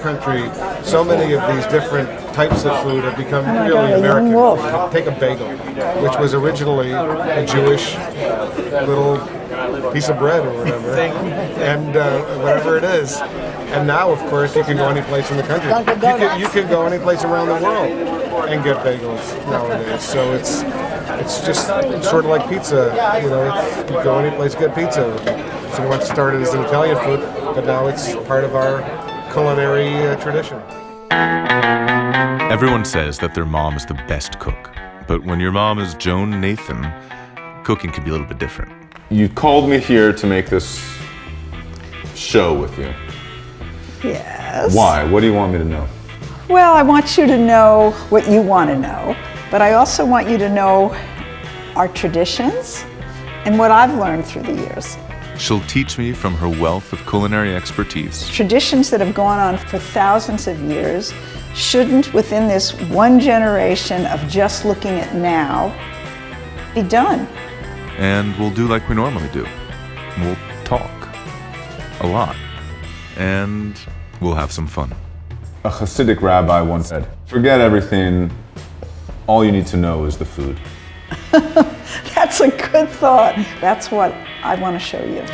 country, so many of these different types of food have become really God, a young American. wolf. Take a bagel, which was originally a Jewish little piece of bread or whatever, and whatever it is. And now, of course, you can go any place in the country. You can go any place around the world and get bagels nowadays. So it's just sort of like pizza. You know, you go any place, get pizza. So once started as an Italian food, but now it's part of our culinary tradition. Everyone says that their mom is the best cook, but when your mom is Joan Nathan, cooking can be a little bit different. You called me here to make this show with you. Yes. Why? What do you want me to know? Well, I want you to know what you want to know, but I also want you to know our traditions and what I've learned through the years. She'll teach me from her wealth of culinary expertise. Traditions that have gone on for thousands of years shouldn't, within this one generation of just looking at now, be done. And we'll do like we normally do. We'll talk a lot. And we'll have some fun. A Hasidic rabbi once said, forget everything, all you need to know is the food. That's a good thought. That's what I want to show you.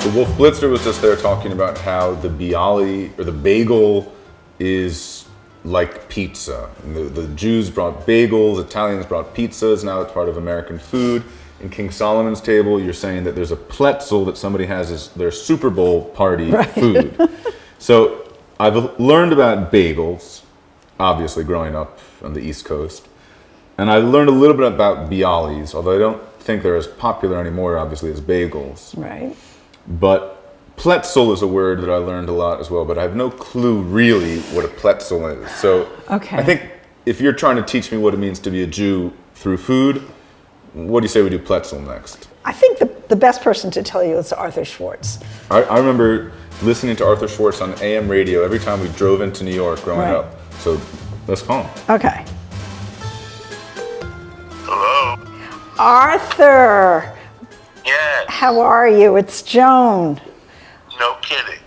So Wolf Blitzer was just there talking about how the bialy, or the bagel, is like pizza. And the Jews brought bagels, Italians brought pizzas, now it's part of American food. In King Solomon's table, you're saying that there's a Pletzel that somebody has as their Super Bowl party food. So I've learned about bagels, obviously growing up on the East Coast. And I learned a little bit about bialys, although I don't think they're as popular anymore, obviously, as bagels. Right. But Pletzel is a word that I learned a lot as well, but I have no clue really what a Pletzel is. So Okay. I think if you're trying to teach me what it means to be a Jew through food, what do you say we do Pletzel next? I think the best person to tell you is Arthur Schwartz. I remember listening to Arthur Schwartz on AM radio every time we drove into New York growing Right. up. So let's call him. Okay. Hello? Arthur, Yes. how are you? It's Joan. No kidding.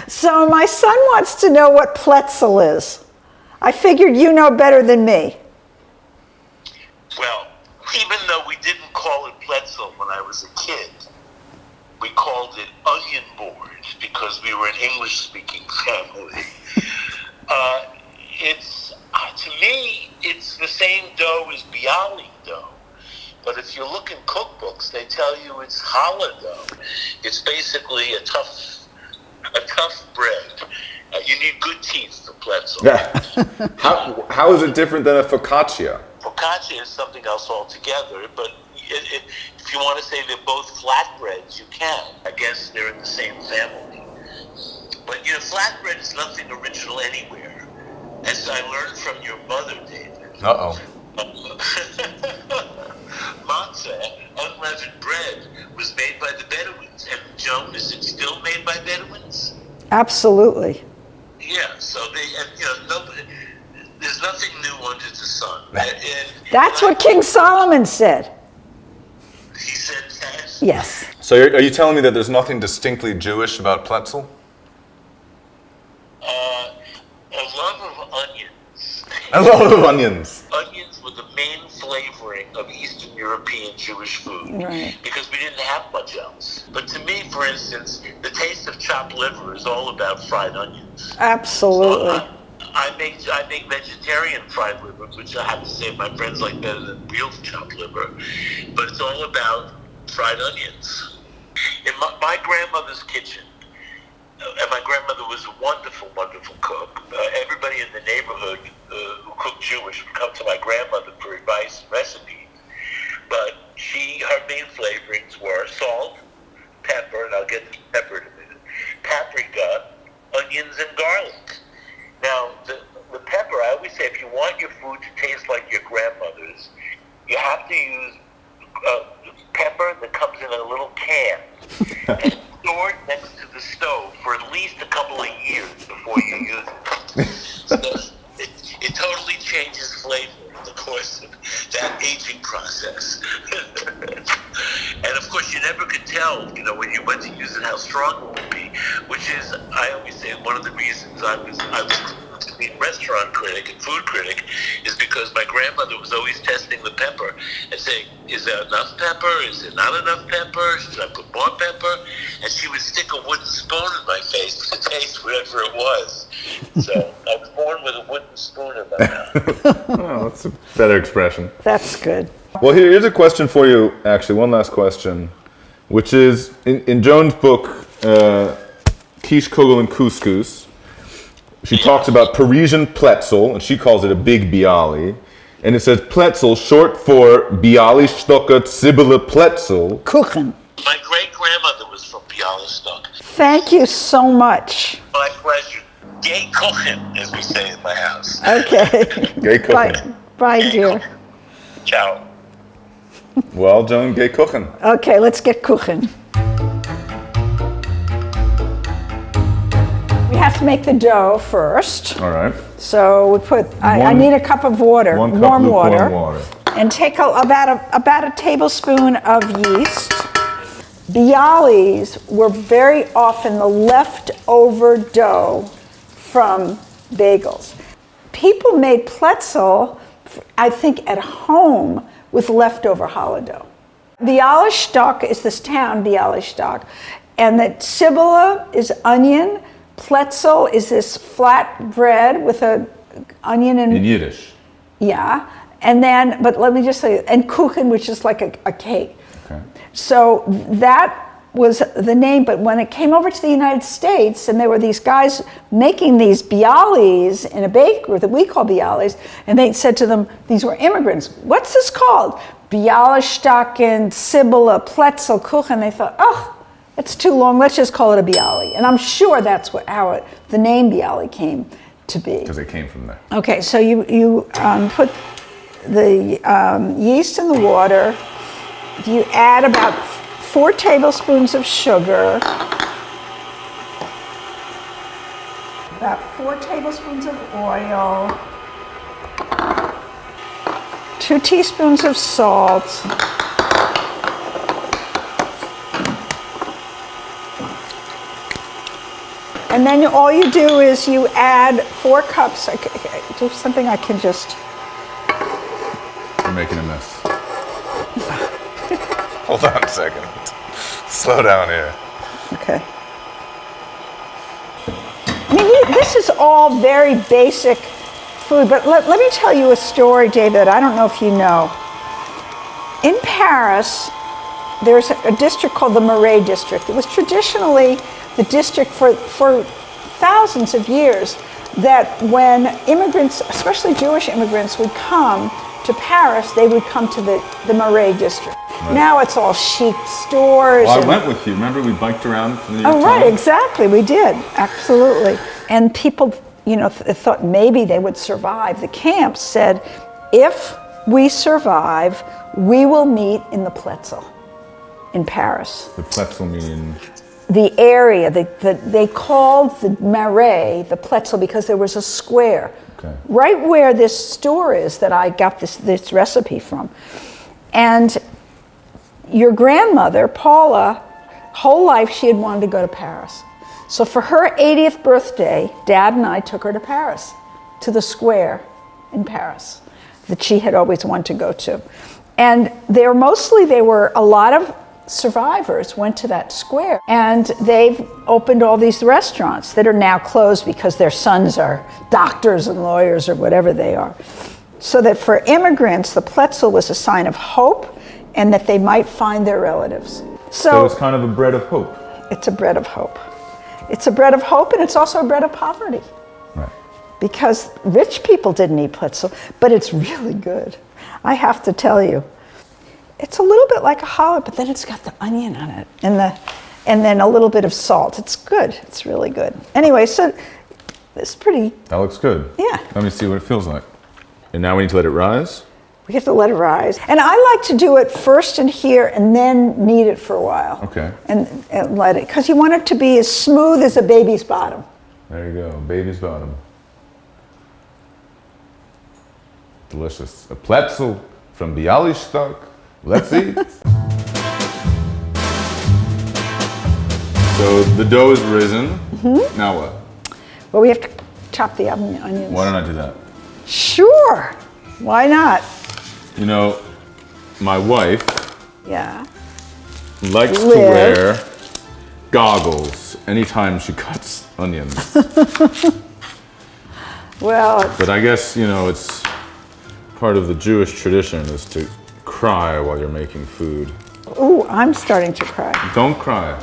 So my son wants to know what Pletzel is. I figured you know better than me. Well, even though we didn't call it Pletzel when I was a kid, we called it onion board because we were an English-speaking family. To me, it's the same dough as bialy dough. But if you look in cookbooks, they tell you it's challah dough. It's basically a tough bread. You need good teeth for Pletzel. How is it different than a focaccia? Focaccia is something else altogether, but if you want to say they're both flatbreads, you can. I guess they're in the same family. But, flatbread is nothing original anywhere. As I learned from your mother, David. Uh-oh. Matzah, unleavened bread, was made by the Bedouins. And Joan, is it still made by Bedouins? Absolutely. Yeah, so there's nothing new under the sun. That's what King Solomon said. He said that? Yes. So are you telling me that there's nothing distinctly Jewish about Pletzel? A love of onions. I love onions. Onions were the main flavoring of Eastern European Jewish food. Right. Because we didn't have much else. But to me, for instance, the taste of chopped liver is all about fried onions. Absolutely. So I make vegetarian fried liver, which I have to say my friends like better than real chopped liver. But it's all about fried onions. In my grandmother's kitchen, and my grandmother was a wonderful, wonderful cook. Everybody in the neighborhood who cooked Jewish would come to my grandmother for advice and recipes. But her main flavorings were salt, pepper, and I'll get to pepper in a minute, paprika, onions, and garlic. Now, the pepper, I always say, if you want your food to taste like your grandmother's, you have to use pepper that comes in a little can and stored next to the stove for at least a couple of years before you use it. So it totally changes flavor. the course of that aging process. And of course, you never could tell, when you went to use it, how strong it would be, which is, I always say, one of the reasons I was to be a restaurant critic and food critic is because my grandmother was always testing the pepper and saying, is there enough pepper? Is there not enough pepper? Should I put more pepper? And she would stick a wooden spoon in my face to taste whatever it was. So I was born with a wooden spoon in my mouth. Oh, that's a better expression. That's good. Well, here's a question for you, actually, one last question, which is, in Joan's book, Quiche, Kugel, and Couscous, she talks about Parisian Pletzel, and she calls it a big bialy, and it says Pletzel, short for Bialystocke Sibylle Pletzel. Kuchen. My great-grandmother was from Bialystok. Thank you so much. My pleasure. Gay Kuchen, as we say in my house. Okay. Gay Kuchen. Bye, Gay dear. Kuchen. Ciao. Well, Joan, Gay Kuchen. Okay, let's get Kuchen. We have to make the dough first. All right. So we put, I need a cup of water, 1 cup warm lukewarm water. And take about a tablespoon of yeast. Bialys were very often the leftover dough from bagels. People made Pletzel, I think, at home with leftover challah dough. Bialystok is this town, Bialystok, and the Sibylle is onion. Pletzel is this flat bread with a onion and In Yiddish. yeah, and then, but let me just say, and Kuchen, which is like a cake. Okay. So that was the name, but when it came over to the United States, and there were these guys making these bialys in a bakery that we call bialys, and they said to them, these were immigrants, what's this called? Bialystock Sibylle Pletzel Kuchen. They thought, oh, it's too long, let's just call it a bialy. And I'm sure that's how the name bialy came to be. Because it came from there. Okay, so you put the yeast in the water. You add about 4 tablespoons of sugar, about 4 tablespoons of oil, 2 teaspoons of salt, and then all you do is you add 4 cups. Do something I can just. You're making a mess. Hold on a second. Slow down here. Okay. I mean, this is all very basic food, but let me tell you a story, David. I don't know if you know. In Paris, there's a district called the Marais district. It was traditionally the district for thousands of years that when immigrants, especially Jewish immigrants, would come to Paris, they would come to the Marais district. Right. Now it's all chic stores. Well, I went with you. Remember we biked around from the New York Times? Right, Times? exactly. We did, absolutely. And people, thought maybe they would survive. The camps said, if we survive, we will meet in the Pletzel in Paris. The Pletzel meaning? The area, they called the Marais the Pletzel because there was a square. Okay. Right where this store is that I got this recipe from. And your grandmother, Paula, whole life she had wanted to go to Paris. So for her 80th birthday, Dad and I took her to Paris, to the square in Paris that she had always wanted to go to. And there were a lot of survivors went to that square, and they've opened all these restaurants that are now closed because their sons are doctors and lawyers or whatever they are. So that for immigrants, the Pletzel was a sign of hope and that they might find their relatives. So it's kind of a bread of hope. It's a bread of hope. It's a bread of hope, and it's also a bread of poverty. Right. Because rich people didn't eat Pletzel, but it's really good. I have to tell you. It's a little bit like a challah, but then it's got the onion on it and then a little bit of salt. It's good. It's really good. Anyway, so it's pretty. That looks good. Yeah. Let me see what it feels like. And now we need to let it rise? We have to let it rise. And I like to do it first in here and then knead it for a while. Okay. And let it, because you want it to be as smooth as a baby's bottom. There you go, baby's bottom. Delicious. A Pletzel from Bialystok. Let's eat. So the dough is risen. Mm-hmm. Now what? Well, we have to chop the onions. Why don't I do that? Sure. Why not? You know, my wife Yeah. likes to wear goggles anytime she cuts onions. Well, But I guess, you know, it's part of the Jewish tradition is to cry while you're making food. ooh, I'm starting to cry. Don't cry.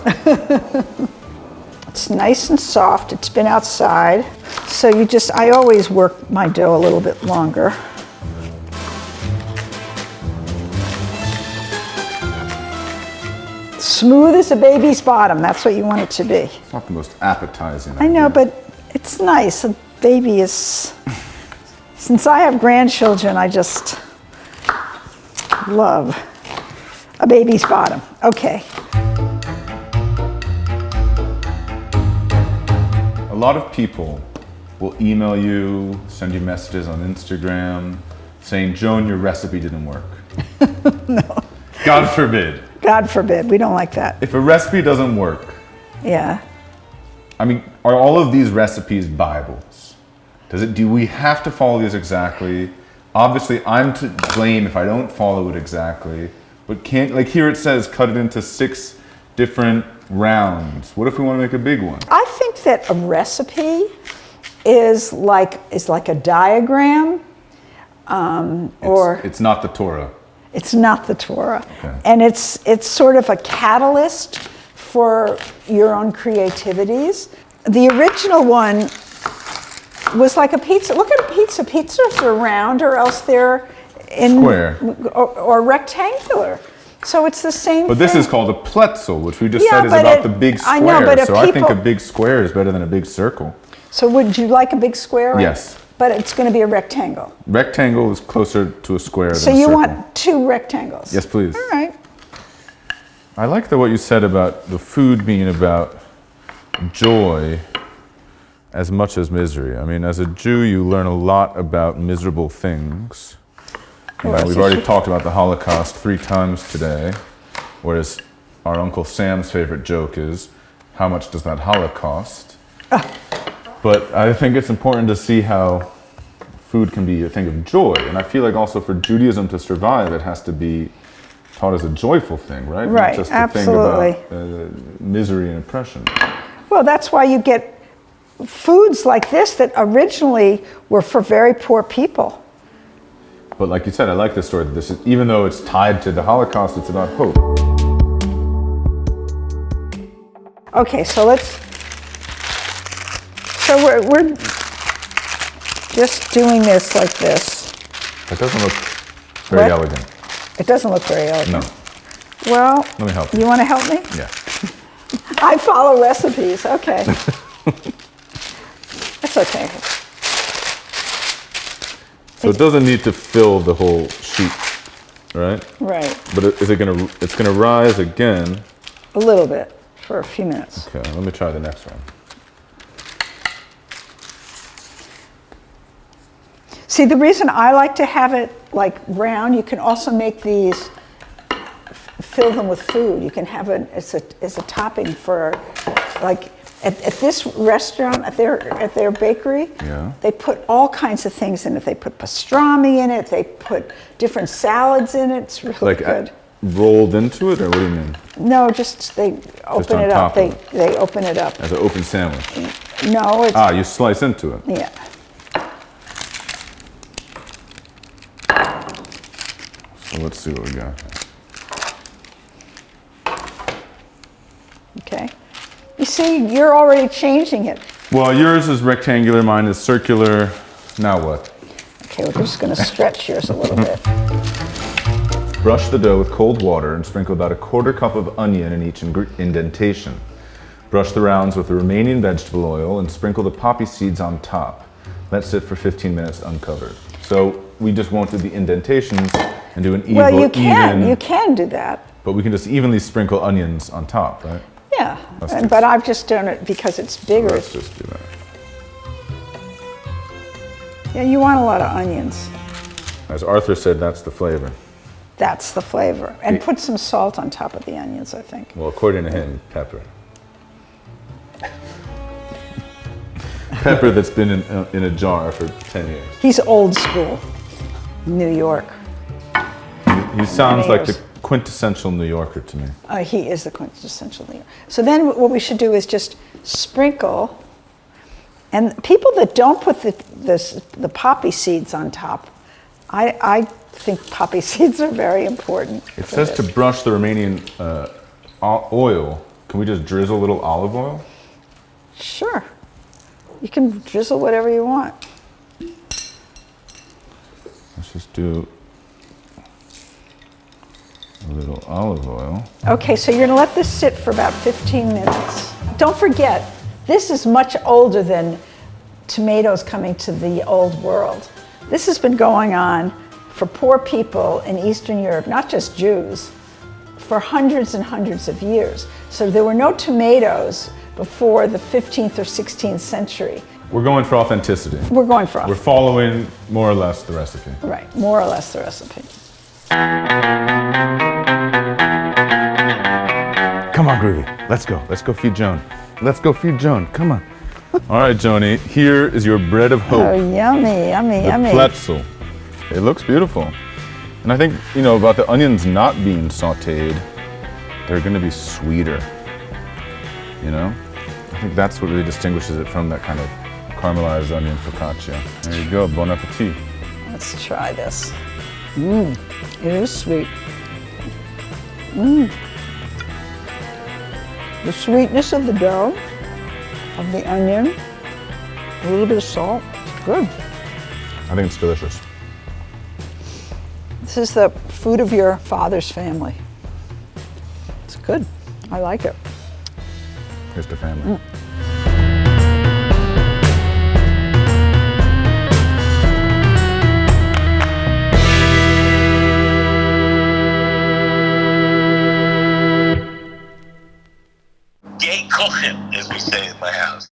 It's nice and soft. It's been outside. So I always work my dough a little bit longer. Smooth as a baby's bottom. That's what you want it to be. It's not the most appetizing. I know, but it's nice. A baby is, since I have grandchildren, I just love a baby's bottom. Okay. A lot of people will email you, send you messages on Instagram saying, Joan, your recipe didn't work. No. God forbid. God forbid. We don't like that. If a recipe doesn't work, Yeah. I mean, are all of these recipes Bibles? Do we have to follow these exactly? Obviously, I'm to blame if I don't follow it exactly. But like here it says, cut it into 6 different rounds. What if we want to make a big one? I think that a recipe is like a diagram, or It's not the Torah. it's not the Torah, Okay. and it's sort of a catalyst for your own creativities. The original one was like a pizza. Look at a pizza. Pizzas are round, or else they're Square. or rectangular. So it's the same. But this thing. is called a Pletzel, which we just Yeah, said is but about the big square. I know, but if so I think a people- big square is better than a big circle. So would you like a big square? Yes. But it's going to be a rectangle. Rectangle is closer to a square So than a you circle. want 2 rectangles? Yes, please. All right. I like what you said about the food being about joy as much as misery. I mean, as a Jew, you learn a lot about miserable things. Well, We've already talked about the Holocaust 3 times today, whereas our Uncle Sam's favorite joke is, how much does that Holocaust? But I think it's important to see how food can be a thing of joy. And I feel like also for Judaism to survive, it has to be taught as a joyful thing, right? Right, Not just a absolutely. thing about misery and oppression. Well, that's why you get foods like this that originally were for very poor people. But like you said, I like this story. That this is, even though it's tied to the Holocaust, it's about hope. Okay, so we're just doing this like this. That doesn't look very What? elegant. It doesn't look very elegant. No. Well, Let me help you. You want to help me? Yeah. I follow recipes. Okay. It's okay. So it doesn't need to fill the whole sheet, right? Right. But it's gonna rise again. A little bit for a few minutes. Okay, let me try the next one. See, the reason I like to have it like round, you can also make these, fill them with food. You can have it as a topping for, like, at this restaurant, at their bakery, Yeah. they put all kinds of things in it. They put pastrami in it. They put different salads in it. It's really Like good. rolled into it, or what do you mean? No, just they open on it up. top of it. They open it up. As an open sandwich. No, it's You slice into it. yeah. So let's see what we got. Okay. You see, you're already changing it. Well, yours is rectangular, mine is circular. Now what? Okay, we're just going to stretch yours a little bit. Brush the dough with cold water and sprinkle about 1/4 cup of onion in each indentation. Brush the rounds with the remaining vegetable oil and sprinkle the poppy seeds on top. Let sit for 15 minutes uncovered. So we just won't do the indentations and do an even. Well, you can do that. But we can just evenly sprinkle onions on top, right? Yeah, Let's do but I've just done it because it's bigger. Let's just do that. Yeah, you want a lot of onions. As Arthur said, that's the flavor. That's the flavor. And put some salt on top of the onions, I think. Well, according to him, pepper. Pepper that's been in a jar for 10 years. He's old school, New York. He sounds like the quintessential New Yorker to me. He is the quintessential New Yorker. So then what we should do is just sprinkle. And people that don't put the poppy seeds on top, I think poppy seeds are very important. It says to brush the remaining oil. Can we just drizzle a little olive oil? Sure. You can drizzle whatever you want. Let's just do a little olive oil. Okay, so you're gonna let this sit for about 15 minutes. Don't forget, this is much older than tomatoes coming to the old world. This has been going on for poor people in Eastern Europe, not just Jews, for hundreds and hundreds of years. So there were no tomatoes before the 15th or 16th century. We're going for authenticity. We're going for We're following more or less the recipe. Right, more or less the recipe. Come on, Groovy. Let's go. Let's go feed Joan. Let's go feed Joan. Come on. All right, Joni, here is your bread of hope. Oh, yummy, yummy, The yummy. Pletzel. It looks beautiful. And I think, about the onions not being sauteed, they're going to be sweeter. I think that's what really distinguishes it from that kind of caramelized onion focaccia. There you go. Bon appetit. Let's try this. It is sweet. The sweetness of the dough, of the onion, a little bit of salt. It's good. I think it's delicious. This is the food of your father's family. It's good. I like it. Here's the family. Gay cooking, as we say in my house.